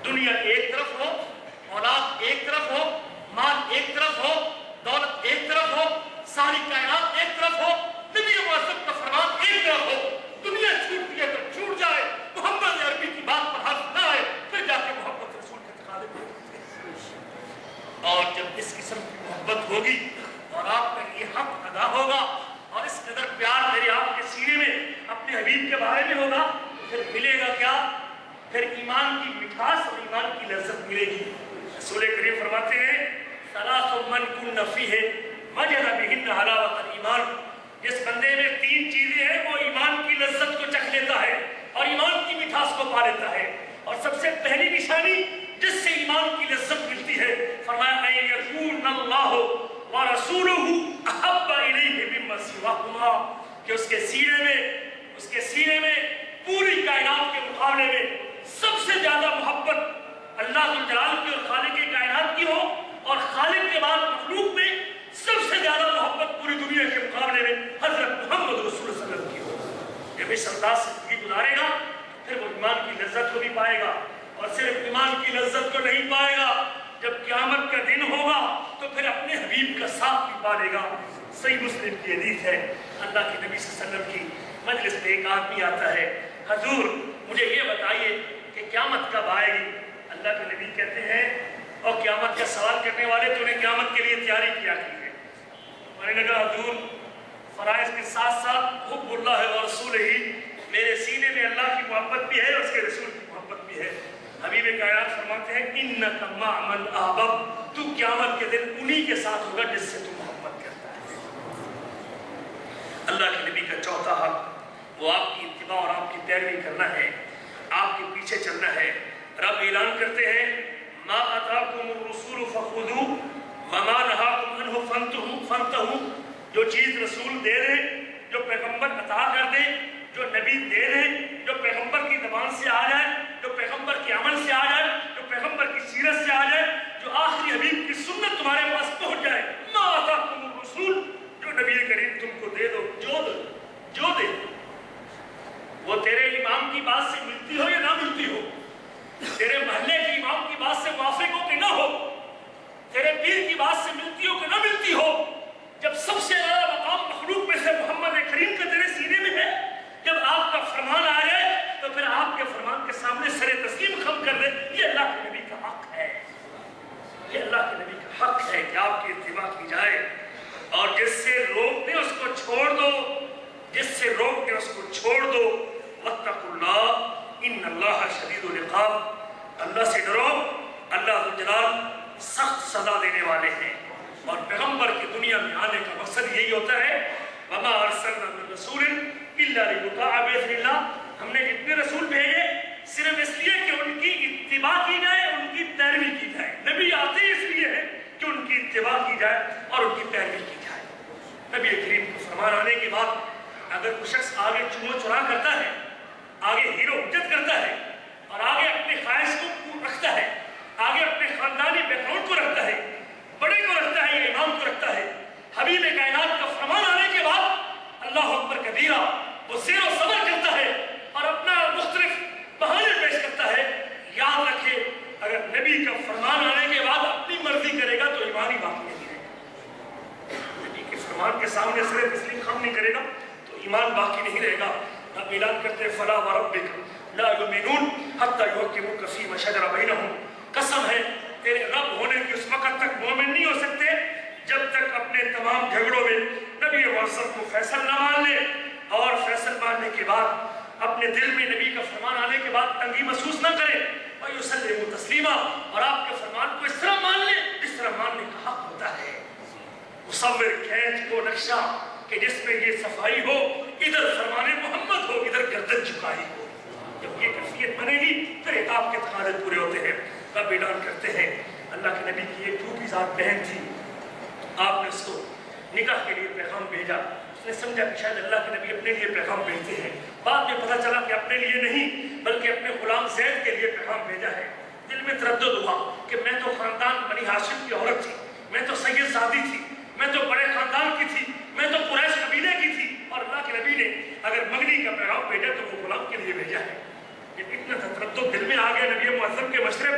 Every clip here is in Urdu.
دنیا ایک طرف ہو، اولاد ایک طرف ہو، مال ایک طرف ہو، دولت ایک طرف ہو، ساری کائنات ایک طرف ہو، نبی معظم کا فرمان ایک طرف ہو، دنیا چھوٹتی ہے تو چھوٹ جائے، محمد عربی کی بات پر حرف نہ آئے، پھر جا کے محمد رسول کے تقاضے پہ۔ اور جب اس قسم کی محبت ہوگی اور آپ کا یہ حق ادا ہوگا اور اس قدر پیار میرے آپ کے سینے میں اپنے حبیب کے بارے میں ہوگا، پھر ملے گا کیا؟ پھر ایمان کی مٹھاس اور ایمان کی لذت ملے گی۔ رسول کریم فرماتے ہیں ثلاث من کن فیہ وجد بہن حلاوۃ الایمان، جس بندے میں تین چیزیں ہیں وہ ایمان کی لذت کو چکھ لیتا ہے اور ایمان کی مٹھاس کو پا لیتا ہے۔ اور سب سے پہلی نشانی جس سے ایمان کی لذت ملتی ہے، فرمایا ان یکون اللہ ورسولہ احب الیہ مما سواہما، کہ اس کے سینے میں پوری کائنات کے مقابلے میں سب سے زیادہ محبت اللہ ذوالجلال کی اور خالق کائنات کی ہو، اور خالق کے بعد مخلوق میں سب سے زیادہ محبت پوری دنیا کے مقابلے میں حضرت محمد رسول اللہ صلی اللہ علیہ وسلم کی ہو۔ جب اس انداز سے زندگی گزارے گا پھر وہ ایمان کی لذت کو بھی پائے گا، اور صرف ایمان کی لذت کو نہیں پائے گا، جب قیامت کا دن ہوگا تو پھر اپنے حبیب کا ساتھ بھی پالے گا۔ صحیح مسلم کی حدیث ہے، اللہ کے نبی صلی اللہ علیہ وسلم کی مجلس میں ایک آدمی آتا ہے، حضور مجھے یہ بتائیے کہ قیامت کب آئے گی؟ اللہ کے نبی کہتے ہیں اور قیامت کا سوال کرنے والے تو نے قیامت کے لیے تیاری کیا کی ہے؟ میں نے کہا حضور فرائض کے ساتھ ساتھ حب اللہ و رسول ہی، میرے سینے میں اللہ کی محبت بھی ہے اور اس کے رسول کی محبت بھی ہے۔ حبیب کائنات فرماتے ہیں انک مع من احببت، تو قیامت کے دن انہی کے ساتھ ہوگا جس سے تو محبت کرتا ہے۔ اللہ کے نبی کا چوتھا حق وہ آپ کی اتباع اور آپ کی پیروی کرنا ہے، آپ کے پیچھے چلنا ہے۔ رب اعلان کرتے ہیں ما اتاکم الرسول فخذوہ وما نہاکم عنہ فانتہوا، جو چیز رسول دے دے، جو پیغمبر عطا کر دے، جو نبی دے دے، جو پیغمبر کی زبان سے آ جائے، جو پیغمبر کے عمل سے آ جائے، جو پیغمبر کی سیرت سے آ جائے، جو آخری حبیب کی سنت تمہارے پاس پہنچ جائے، ما اتاکم الرسول، جو نبی کریم تم کو دے دو، جو دے، وہ تیرے امام کی بات سے ملتی ہو یا نہ ملتی ہو، تیرے محلے کے امام کی بات سے موافق ہو کہ نہ ہو، تیرے پیر کی بات سے ملتی ہو کہ نہ ملتی ہو، جب سب سے زیادہ مقام مخلوق میں سے محمد کریم کا تیرے سینے میں ہے، جب آپ کا فرمان آ جائے تو پھر آپ کے فرمان کے سامنے سر تسلیم خم کر دے۔ یہ اللہ کے نبی کا حق ہے، یہ اللہ کے نبی کا حق ہے کہ آپ کی اتباع کی جائے، اور جس سے روک دے اس کو چھوڑ دو، جس سے روک دے اس کو چھوڑ دو۔ واتقوا اللہ ان اللہ شدید العقاب، اللہ سے ڈرو، اللہ ذوالجلال سخت سزا دینے والے ہیں۔ اور پیغمبر کی دنیا میں آنے کا مقصد یہی ہوتا ہے وما ارسلنا من رسول الا لیطاع باذن اللہ، ہم نے جتنے رسول بھیجے صرف اس لیے کہ ان کی اتباع کی جائے، ان کی پیروی کی جائے۔ نبی آتے اس لیے ہے کہ ان کی اتباع کی جائے اور ان کی پیروی کی جائے۔ نبی کریم کو فرمان آنے کے بعد اگر کوئی شخص آگے چمو چرا کرتا ہے، آگے ہیرو حجت کرتا ہے، اور آگے اپنے خواہش کو رکھتا ہے، آگے اپنے خاندانی بیک گراؤنڈ کو رکھتا ہے، بڑے کو رکھتا ہے، امام کو رکھتا ہے، حبیب کائنات کا فرمان آنے کے بعد اللہ اکبر کبیرہ وہ زیر و صبر کرتا ہے اور اپنا مختلف بہانے پیش کرتا ہے، یاد رکھے اگر نبی کا فرمان آنے کے بعد اپنی مرضی کرے گا تو ایمان ہی باقی نہیں رہے گا۔ نبی کے فرمان کے سامنے سر تسلیم خم نہیں کرے گا تو ایمان باقی نہیں رہے گا۔ اب اعلان کرتے ہیں فلا وربک لا یؤمنون حتی یحکموک فیما شجر بینہم، قسم ہے تیرے رب ہونے کی اس وقت تک مومن نہیں ہو سکتے جب تک اپنے تمام جھگڑوں میں نبی معصوم کو فیصل نہ مان لے، اور فیصل ماننے کے بعد اپنے دل میں نبی کا فرمان آنے کے بعد تنگی محسوس نہ کرے، وَيُسَلِّمُ تَسْلِيمًا، اور آپ کے فرمان کو اس طرح مان لے جس طرح ماننے کا حق ہوتا ہے۔ مصور کھینچ کو نقشہ کہ جس میں یہ صفائی ہو، ادھر فرمان محمد ہو، ادھر گردن جھکائی ہو، جب یہ کیفیت بنے گی پھر عقاب کے تقاضے پورے ہوتے ہیں۔ رب اعلان کرتے ہیں اللہ کے نبی کی ایک چھوٹی ذات بہن تھی، آپ نے اس کو نکاح کے لیے پیغام بھیجا، اس نے سمجھا کہ شاید اللہ کے نبی اپنے لیے پیغام بھیجتے ہیں، بعد میں پتہ چلا کہ اپنے لیے نہیں بلکہ اپنے غلام زید کے لیے پیغام بھیجا ہے۔ دل میں تردد ہوا کہ میں تو خاندان بنی ہاشم کی عورت تھی، میں تو سید زادی تھی، میں تو بڑے خاندان کی تھی، میں تو قریش قبیلے کی تھی، اور اللہ کے نبی نے اگر منگنی کا پیغام بھیجا تو وہ غلام کے لیے بھیجا ہے۔ جب اتنا تردد دل میں آ گیا نبی معظم کے مشورے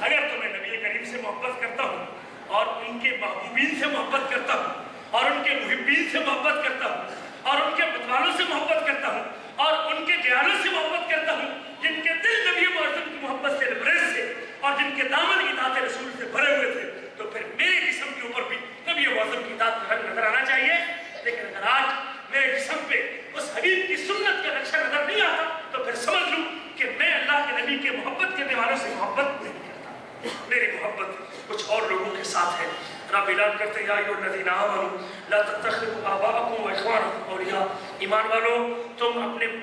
اگر تو میں نبی کریم سے محبت کرتا ہوں اور ان کے محبوبین سے محبت کرتا ہوں اور ان کے محبین سے محبت کرتا ہوں اور ان کے متوالوں سے محبت کرتا ہوں اور ان کے جیالوں سے محبت کرتا ہوں جن کے دل نبی معظم کی محبت سے لبریز تھے اور جن کے دامن اطاعت رسول سے بھرے ہوئے تھے, تو پھر میرے جسم کے اوپر بھی نبی معظم کی اطاعت کا رنگ نظر آنا چاہیے. لیکن اگر آج میرے جسم پہ اس حبیب کی سنت کا نقشہ نظر نہیں آتا تو پھر سمجھ لوں کہ میں اللہ کے نبی کے محبت کرنے والوں سے محبت نہیں کرتا. میری محبت کچھ اور لوگوں کے ساتھ ہے. رب اعلان کرتے ہیں یا ایھا الذین آمنوا لا تتخذوا آباءکم واخوانکم اولیاء. ایمان والو تم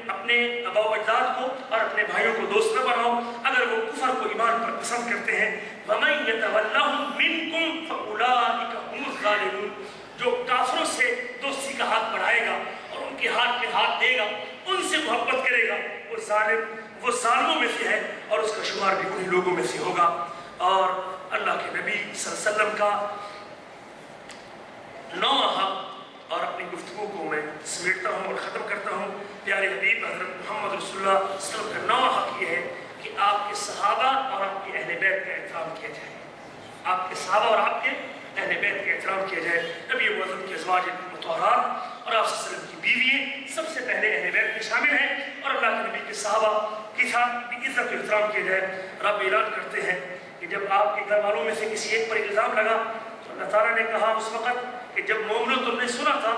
اپنے آباء و اجداد کو اور اپنے بھائیوں کو دوست نہ بناؤ اگر وہ کفر کو ایمان پر پسند کرتے ہیں. وَمَن يَتَوَلَّهُم مِّنكُمْ فَأُولَٰئِكَ هُمُ الظَّالِمُونَ. جو کافروں سے دوستی کا ہاتھ بڑھائے گا اور ان کے ہاتھ میں ہاتھ دے گا, ان سے محبت کرے گا, وہ ظالموں میں سے ہے اور اس کا شمار بھی انہی لوگوں میں سے ہوگا. اور اللہ کے نبی صلی اللہ علیہ وسلم کا 9واں حق اور اپنی گفتگو کو میں سمیٹتا ہوں اور ختم کرتا ہوں. پیارے حبیب حضرت محمد رسول اللہ صلی اللہ علیہ وسلم کا 9واں حق یہ ہے کہ آپ کے صحابہ اور آپ کے اہل بیت کا احترام کیا جائے. آپ کے صحابہ اور آپ کے اہل بیت کا احترام کیا جائے. نبی معظم کے ازواج مطہرات اور آپ صلی اللہ علیہ وسلم کی بیوییں سب سے پہلے اہل بیت میں شامل ہیں اور اللہ کے نبی کے صحابہ کے ساتھ بھی عزت و احترام کیا جائے. رب اعلان کرتے ہیں کہ جب آپ کے گھر والوں میں سے کسی ایک پر الزام لگا تو اللہ تعالیٰ نے کہا اس وقت کہ جب مومنو تم نے سنا تھا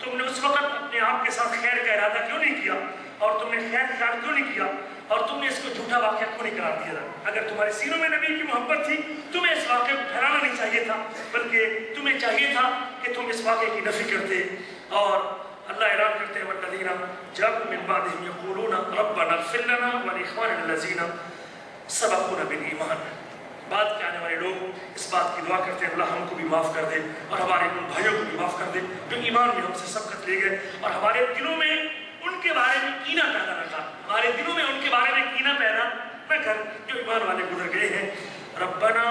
تم نے اس وقت اپنے آپ کے ساتھ خیر کا ارادہ کیوں نہیں کیا اور تم نے خیر خیال کیوں نہیں کیا اور تم نے اس کو جھوٹا واقعہ کیوں نہیں قرار دیا تھا. اگر تمہارے سینوں میں نبی کی محبت تھی تمہیں اس واقعے کو ٹھہرانا نہیں چاہیے تھا بلکہ تمہیں چاہیے تھا کہ تم اس واقعے کی نفی کرتے. اور اللہ اعلان کرتے ہیں والذین جاءوا من بعدهم یقولون ربنا اغفر لنا ولاخواننا الذین سبقونا بالایمان. بعد کے آنے والے لوگ اس بات کی دعا کرتے ہیں اللہ ہم کو بھی معاف کر دے اور ہمارے ان بھائیوں کو بھی معاف کر دے جو ایمان میں ہم سے سبقت لے گئے اور ہمارے دلوں میں ان کے بارے میں کینہ پیدا نہ کر, ہمارے دلوں میں ان کے بارے میں کینہ پیدا نہ کر جو ایمان والے گزر گئے ہیں. ربنا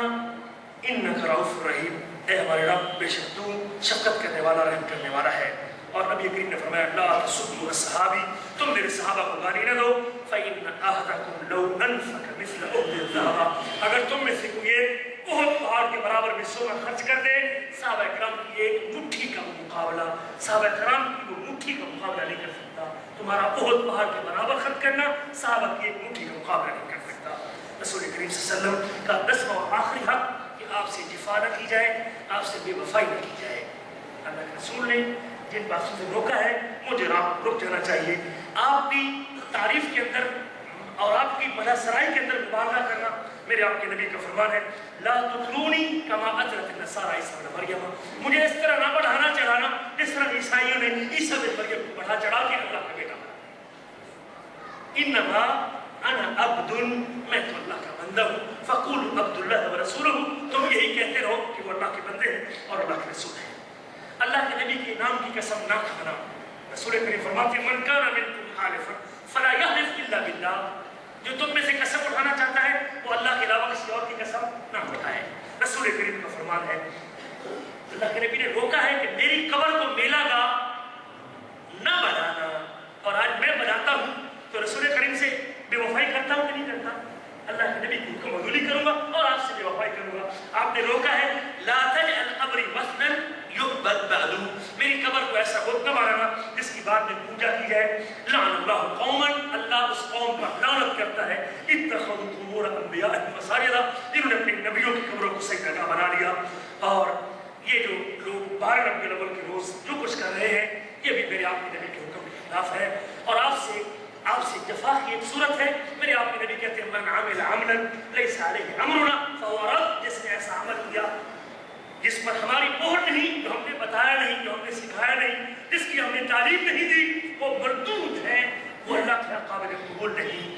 انک رؤوف رحیم. اے ہمارے رب بے شک تو شفقت کرنے والا رحم کرنے والا ہے. اور نبی کریم نے فرمایا لا تسبوا الصحابی, تم میرے صحابہ کو گالی نہ دو. فإن أحدكم لو أنفق مثل أحد الذهب. اگر تم میں سے کوئی احد پہاڑ کے برابر میں سونا خرچ کر دے صحابہ کرام کی ایک مٹھی کا مقابلہ, صحابہ کرام کی وہ مٹھی کا مقابلہ نہیں کر سکتا. تمہارا احد پہاڑ کے برابر خرچ کرنا صحابہ کی ایک مٹھی کا مقابلہ نہیں کر سکتا. رسول کریم صلی اللہ علیہ وسلم کا 10واں اور آخری حق کہ آپ سے جفا نہ کی جائے, آپ سے بے وفائی نہ کی جائے. اللہ کے رسول نے جن باتوں سے روکا ہے مجھے رک جانا چاہیے. آپ بھی تعریف کے اندر اور آپ کی مدح سرائی کے اندر مبالغہ کرنا میرے آپ کے نبی کا فرمان ہے. لا تطرونی کما اطرت النصارى عیسی ابن مریم. مجھے اس طرح نہ بڑھانا چڑھانا جس طرح عیسائیوں نے عیسی ابن مریم کو بڑھا چڑھا کے اللہ کا بیٹا بنا. انما انا عبد, میں تو اللہ کا بندہ ہوں. فقولوا عبد اللہ ورسولہ. تم یہی کہتے رہو کہ وہ اللہ کے بندے ہیں اور اللہ کے رسول ہیں. اللہ کے نبی کے نام کی قسم نہ کھانا. رسول کریم فرماتے ہیں من کان منکم حالفا فلا یحلف الا باللہ. جو تم میں سے قسم اٹھانا چاہتا ہے وہ اللہ کے علاوہ کسی اور کی قسم نہ اٹھائے. رسول کریم کا فرمان ہے. اللہ کے نبی نے روکا ہے کہ میری قبر کو میلہ گا نہ بنانا, اور آج میں بناتا ہوں تو رسول کریم سے بے وفائی کرتا ہوں کہ نہیں کرتا. اللہ کے نبی کی حکم عدولی کروں گا اور آپ سے بے وفائی کروں گا. آپ نے روکا ہے لا تجعل قبری وثنا یعبد بعد. میری قبر کو ایسا بت نہ بنانا جس کی بعد میں پوجا کی جائے. لعن اللہ قوما, اللہ اس قوم پر لعنت کرتا ہے اتخذوا قبور انبیائهم مساجدا, جنہوں نے اپنے نبیوں کی قبروں کو سجدہ بنا لیا. اور یہ جو لوگ 12 ربیع الاول کے روز جو کچھ کر رہے ہیں یہ بھی میرے آپ کے نبی کے حکم کے خلاف ہے اور آپ سے جفا کی ایک صورت ہے. میرے آپ کے نبی کہتے ہیں من عمل عملا لیس علیہ امرنا فهو رد. جس نے ایسا عمل کیا جس پر ہماری مہر نہیں, جو ہم نے بتایا نہیں, جو ہم نے سکھایا نہیں, جس کی ہم نے تعلیم نہیں دی, وہ مردود ہے, وہ اللہ کے قابل قبول نہیں.